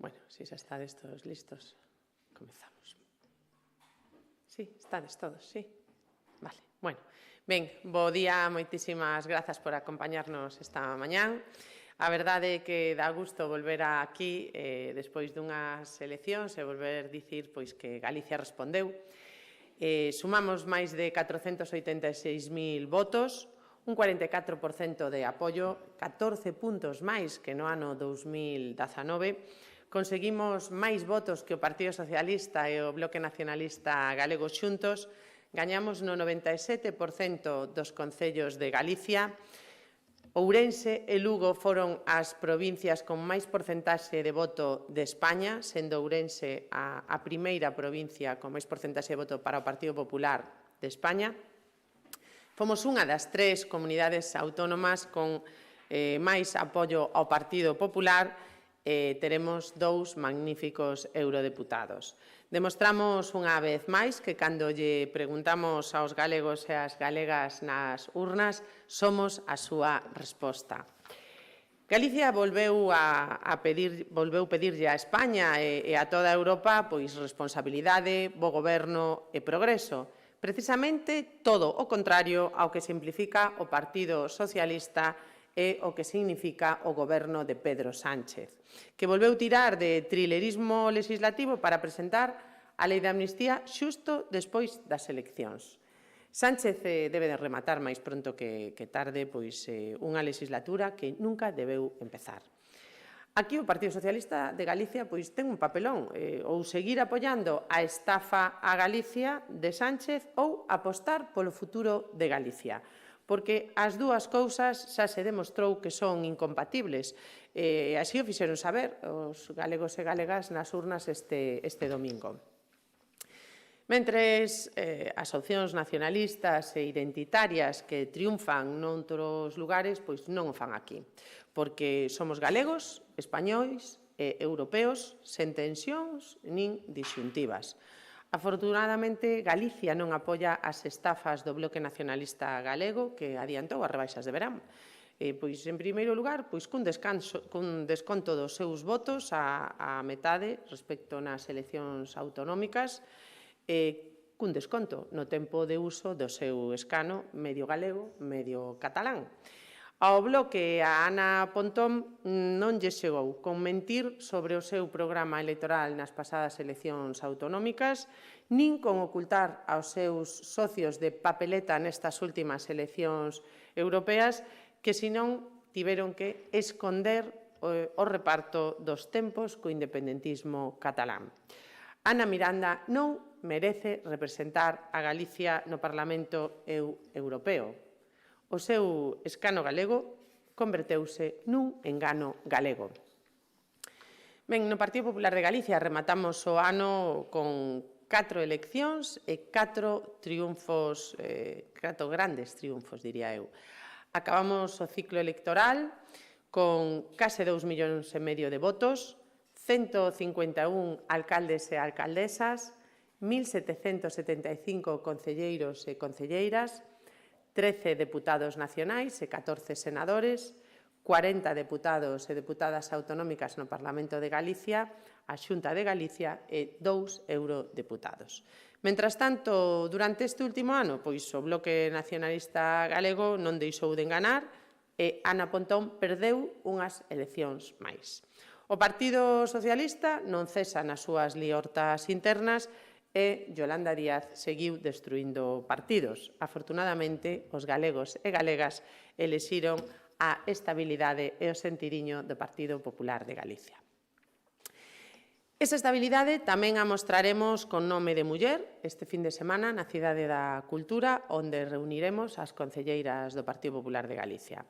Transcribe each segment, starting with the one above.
Bueno, se xa estades todos listos, comezamos. Sí, estades todos, sí? Vale, bueno. Ben, bo día, moitísimas grazas por acompañarnos esta mañán. A verdade é que dá gusto volver aquí despois dunhas eleccións e volver dicir que Galicia respondeu. Sumamos máis de 486.000 votos, un 44% de apoio, 14 puntos máis que no ano 2019. Conseguimos máis votos que o Partido Socialista e o Bloque Nacionalista Galego xuntos. Gañamos no 97% dos concellos de Galicia. Ourense e Lugo foron as provincias con máis porcentaxe de voto de España, sendo Ourense a primeira provincia con máis porcentaxe de voto para o Partido Popular de España. Fomos unha das 3 comunidades autónomas con máis apoio ao Partido Popular. Teremos 2 magníficos eurodeputados. Demostramos unha vez máis que cando lle preguntamos aos galegos e ás galegas nas urnas, somos a súa resposta. Galicia volveu pedirlle a España e a toda Europa responsabilidade, bo goberno e progreso. Precisamente todo o contrario ao que simplifica o Partido Socialista e o que significa o goberno de Pedro Sánchez, que volveu tirar de trilerismo legislativo para presentar a lei de amnistía xusto despois das eleccións. Sánchez debe de rematar máis pronto que tarde unha legislatura que nunca debeu empezar. Aquí o Partido Socialista de Galicia ten un papelón, ou seguir apoiando a estafa a Galicia de Sánchez ou apostar polo futuro de Galicia, porque as dúas cousas xa se demostrou que son incompatibles. Así o fixeron saber os galegos e galegas nas urnas este domingo. Mentres as opcións nacionalistas e identitarias que triunfan noutros lugares, non o fan aquí, porque somos galegos, españois e europeos sen tensións nin disxuntivas. Afortunadamente, Galicia non apoia as estafas do Bloque Nacionalista Galego que adiantou as rebaixas de verán. En primeiro lugar, cun desconto dos seus votos a metade respecto nas eleccións autonómicas, cun desconto no tempo de uso do seu escano medio galego, medio catalán. Ao Bloque, a Ana Pontón non lle chegou con mentir sobre o seu programa electoral nas pasadas eleccións autonómicas, nin con ocultar aos seus socios de papeleta nestas últimas eleccións europeas, que senón tiveron que esconder o reparto dos tempos co independentismo catalán. Ana Miranda non merece representar a Galicia no Parlamento Europeo. O seu escano galego converteuse nun engano galego. Ben, no Partido Popular de Galicia rematamos o ano con 4 eleccións e 4 triunfos, 4 grandes triunfos, diría eu. Acabamos o ciclo electoral con case 2,5 millóns de votos, 151 alcaldes e alcaldesas, 1.775 concelleiros e concelleiras, 13 deputados nacionais e 14 senadores, 40 deputados e deputadas autonómicas no Parlamento de Galicia, a Xunta de Galicia e 2 eurodeputados. Mentras tanto, durante este último ano, o Bloque Nacionalista Galego non deixou de enganar e Ana Pontón perdeu unhas eleccións máis. O Partido Socialista non cesa nas súas liortas internas e Yolanda Díaz seguiu destruindo partidos. Afortunadamente, os galegos e galegas elixiron a estabilidade e o sentidiño do Partido Popular de Galicia. Esa estabilidade tamén a mostraremos con nome de muller este fin de semana na Cidade da Cultura, onde reuniremos as concelleiras do Partido Popular de Galicia.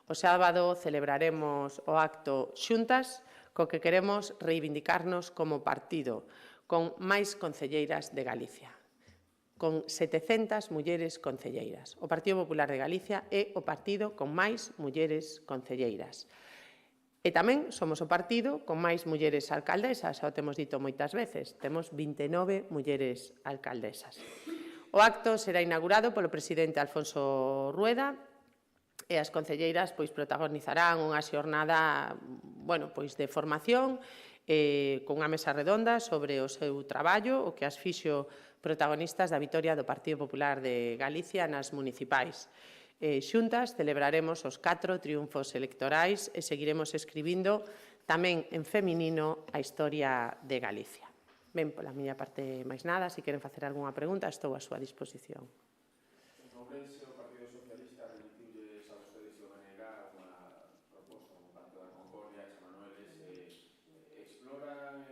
O sábado celebraremos o acto xuntas, co que queremos reivindicarnos como partido, con máis concelleiras de Galicia, con 700 mulleres concelleiras. O Partido Popular de Galicia é o partido con máis mulleres concelleiras. E tamén somos o partido con máis mulleres alcaldesas, xa o temos dito moitas veces, temos 29 mulleres alcaldesas. O acto será inaugurado polo presidente Alfonso Rueda e as concelleiras protagonizarán unha xornada de formación con unha mesa redonda sobre o seu traballo, o que as fixo protagonistas da vitoria do Partido Popular de Galicia nas municipais. Xuntas celebraremos os 4 triunfos electorais e seguiremos escribindo tamén en feminino a historia de Galicia. Ben, pola miña parte máis nada, se queren facer algunha pregunta, estou á súa disposición. En Ourense, o Partido Socialista remitiulles a vostedes e o BNG unha proposta, un pacto da Concordia, e Manueles, exploran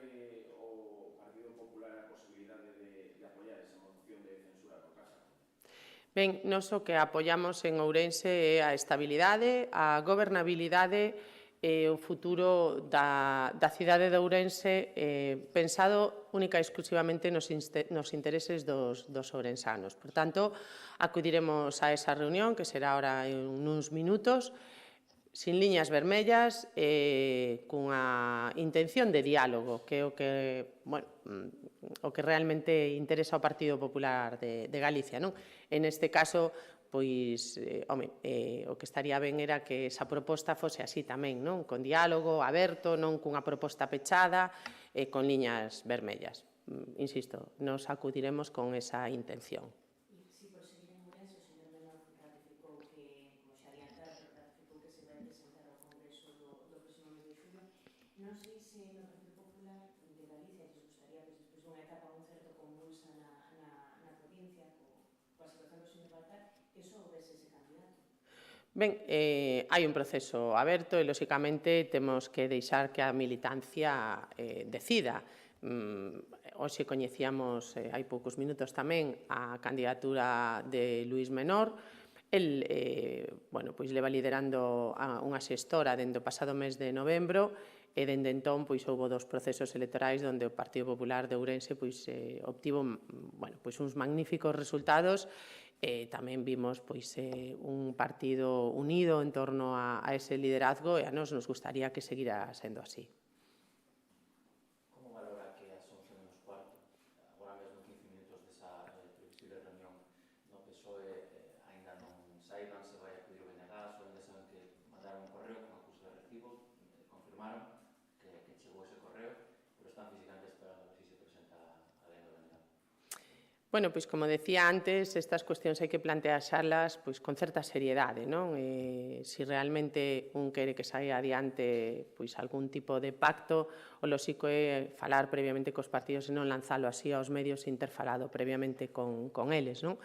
o Partido Popular a posibilidade de apoiar esa moción de censura por casa? Ben, nos o que apoiamos en Ourense é a estabilidade, a gobernabilidade e o futuro da cidade de Ourense pensado única e exclusivamente nos intereses dos ourensanos. Por tanto, acudiremos a esa reunión, que será ahora en uns minutos, sin liñas vermellas, cunha intención de diálogo, que é o que realmente interesa ao Partido Popular de Galicia, non? En este caso, pois, o que estaría ben era que esa proposta fose así tamén, non? Con diálogo aberto, non cunha proposta pechada e con liñas vermellas. Insisto, nos acudiremos con esa intención. Si por seguir en Ourense, o señor Menor ratificou que, como xa adiantara, pero ratificou que se vai presentar ao Congreso do próximo mes de xullo. Non sei se no Partido Popular de Galicia lles gustaría, despois dunha etapa un certo convulsa na provincia, coa situación do señor Baltar, que só houvese ese candidato. Ben, hai un proceso aberto e, lóxicamente, temos que deixar que a militancia decida. Hoxe coñecíamos, hai poucos minutos tamén, a candidatura de Luís Menor. El, leva liderando unha xestora dende o pasado mes de novembro e dende entón houve 2 procesos electorais onde o Partido Popular de Ourense obtivo uns magníficos resultados. Tamén vimos un partido unido en torno a ese liderazgo e a nos gustaría que seguira sendo así. Como valora que as 11:15, agora mesmo 15 minutos desa previsible reunión no PSOE ainda non saiban se vai acudir o BNG, só ainda saben que mandaron un correo con acuso de recibo, confirmaron que chegou ese correo, pero están físicamente esperando a ver se presenta alguén do BNG? Bueno, pois como decía antes, estas cuestións hai que planteaxalas con certa seriedade, non? Se realmente un quere que saia adiante algún tipo de pacto, o lóxico é falar previamente cos partidos e non lanzalo así aos medios sin ter falado previamente con eles, non?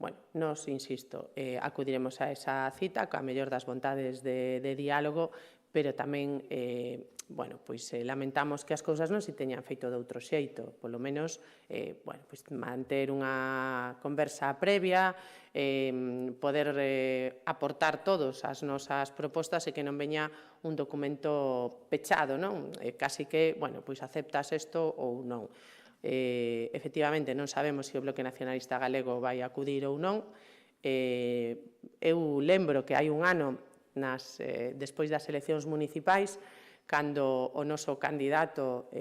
Bueno, nos, insisto, acudiremos a esa cita coa mellor das vontades de diálogo, pero tamén lamentamos que as cousas non se teñan feito de outro xeito, polo menos manter unha conversa previa, poder aportar todos as nosas propostas e que non veña un documento pechado, non? Casi que, aceptas isto ou non. Efectivamente, non sabemos se o Bloque Nacionalista Galego vai acudir ou non. Eu lembro que hai un ano, despois das eleccións municipais, cando o noso candidato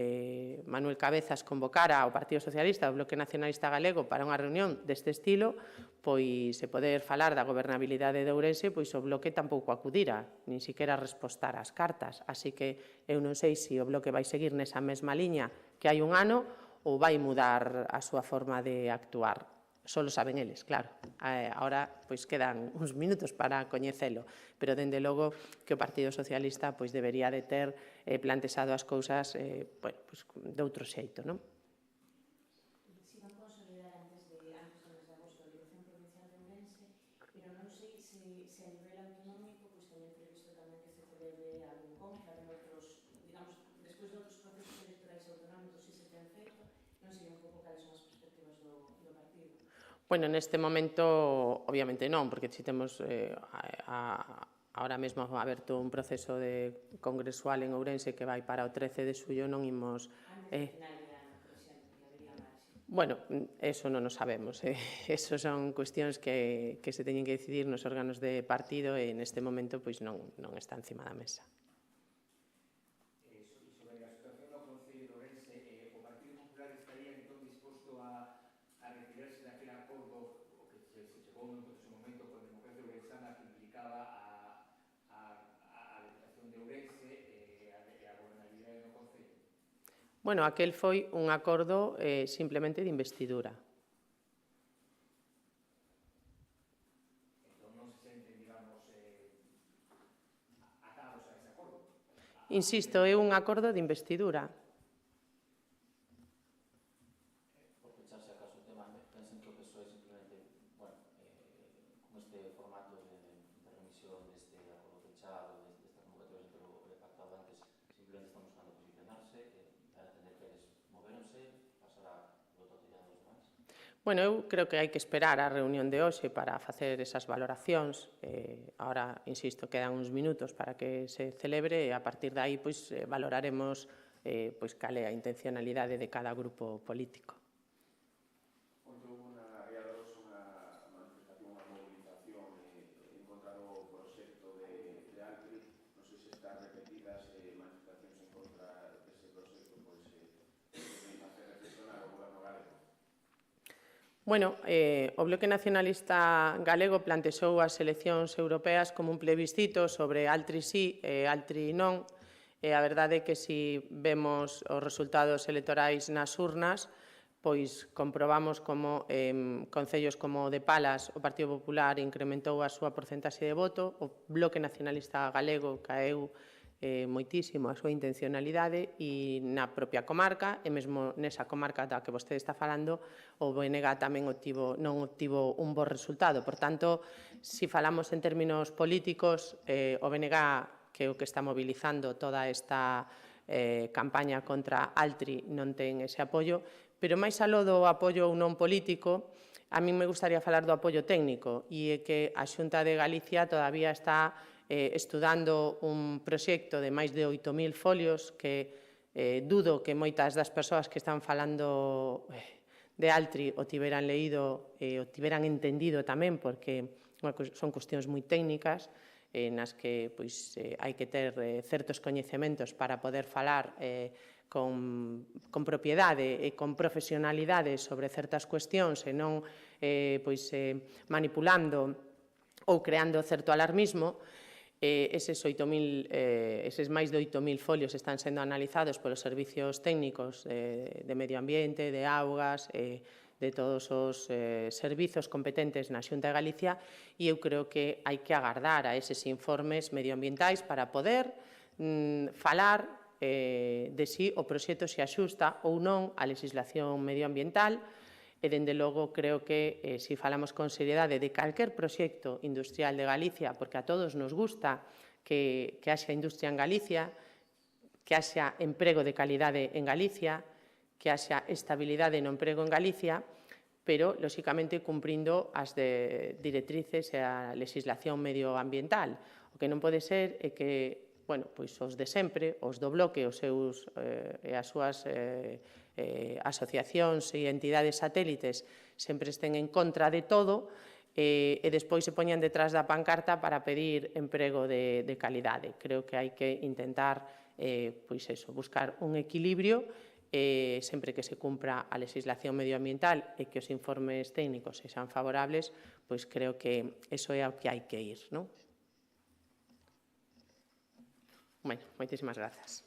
Manuel Cabezas convocara ao Partido Socialista, ao Bloque Nacionalista Galego, para unha reunión deste estilo, se poder falar da gobernabilidade de Ourense, o Bloque tampouco acudira, nin siquiera respostar ás cartas. Así que eu non sei se o Bloque vai seguir nesa mesma liña que hai un ano ou vai mudar a súa forma de actuar. Só lo saben eles, claro. Ahora quedan uns minutos para coñecelo, pero dende logo que o Partido Socialista debería de ter plantexado as cousas de outro xeito, non? Si van consolidar antes do mes de agosto a Dirección Provincial de Ourense, pero non sei se a nivel autonómico teñen previsto tamén que se celebre algún cónclave noutros, digamos, despois de outros procesos electorais autonómicos, se ten feito, non sei un pouco cales son as perspectivas do partido. Bueno, neste momento, obviamente non, porque si temos ahora mesmo aberto un proceso congresual en Ourense que vai para o 13 de xullo, non imos... Antes do final de ano, por exemplo, que habería marxe. Bueno, eso non o sabemos. Eso son cuestións que se teñen que decidir nos órganos de partido e neste momento non está encima da mesa. Sobre a situación no Concello de Ourense, o Partido Popular estaría entón disposto a retirarse daquele acordo o que se chegou no seu momento con Democracia Ourensana que implicaba a Deputación de Ourense e a gobernabilidade no Concello? Bueno, aquel foi un acordo simplemente de investidura. Entón non se senten, digamos, atados a ese acordo. Insisto, é un acordo de investidura. Por pecharse acaso o tema, pensen que o PSOE simplemente, bueno, con este formato de remisión deste acordo pechado, destas convocatorias entre o pactado antes, simplemente están buscando posicionarse, para entender que eles moveronse, pasará o totellado dos demais? Bueno, eu creo que hai que esperar a reunión de hoxe para facer esas valoracións. Ahora, insisto, quedan uns minutos para que se celebre e a partir de aí valoraremos cal é a intencionalidade de cada grupo político. Onte houve na Ría de Arousa unha manifestación, unha movilización en contra do proxecto de Altri. Non sei se están repetidas manifestacións en contra dese proxecto, pois hacer reflexionar o goberno galego. Bueno, o Bloque Nacionalista Galego plantexou as eleccións europeas como un plebiscito sobre Altri sí e Altri non. E a verdade é que se vemos os resultados electorais nas urnas, pois comprobamos como concellos como de Palas o Partido Popular incrementou a súa porcentaxe de voto, o Bloque Nacionalista Galego caeu moitísimo a súa intencionalidade e na propia comarca, e mesmo nesa comarca da que vostede está falando, o BNG tamén non obtivo un bo resultado. Por tanto, se falamos en términos políticos, o BNG, que é o que está mobilizando toda esta campaña contra Altri, non ten ese apoio, pero máis aló do apoio ou non político, a mí me gustaría falar do apoio técnico, e é que a Xunta de Galicia todavía está estudando un proxecto de máis de 8.000 folios que dudo que moitas das persoas que están falando de Altri o tiveran leído e o tiveran entendido tamén, porque son cuestións moi técnicas nas que hai que ter certos coñecementos para poder falar con propiedade e con profesionalidade sobre certas cuestións e non manipulando ou creando certo alarmismo. Eses máis de 8.000 folios están sendo analizados polos servicios técnicos de medio ambiente, de augas, de todos os servizos competentes na Xunta de Galicia, e eu creo que hai que agardar a eses informes medioambientais para poder falar de si o proxecto se axusta ou non á legislación medioambiental. E, dende logo, creo que se falamos con seriedade de calquer proxecto industrial de Galicia, porque a todos nos gusta que haxa industria en Galicia, que haxa emprego de calidade en Galicia, que haxa estabilidade no emprego en Galicia, pero, lóxicamente, cumprindo as directrices e a legislación medioambiental. O que non pode ser é que os de sempre, os do bloque, os seus e as súas asociacións e entidades satélites sempre estén en contra de todo e despois se poñan detrás da pancarta para pedir emprego de calidade. Creo que hai que intentar buscar un equilibrio sempre que se cumpra a legislación medioambiental e que os informes técnicos sexan favorables, pois creo que iso é ao que hai que ir, non? Bueno, moitísimas grazas.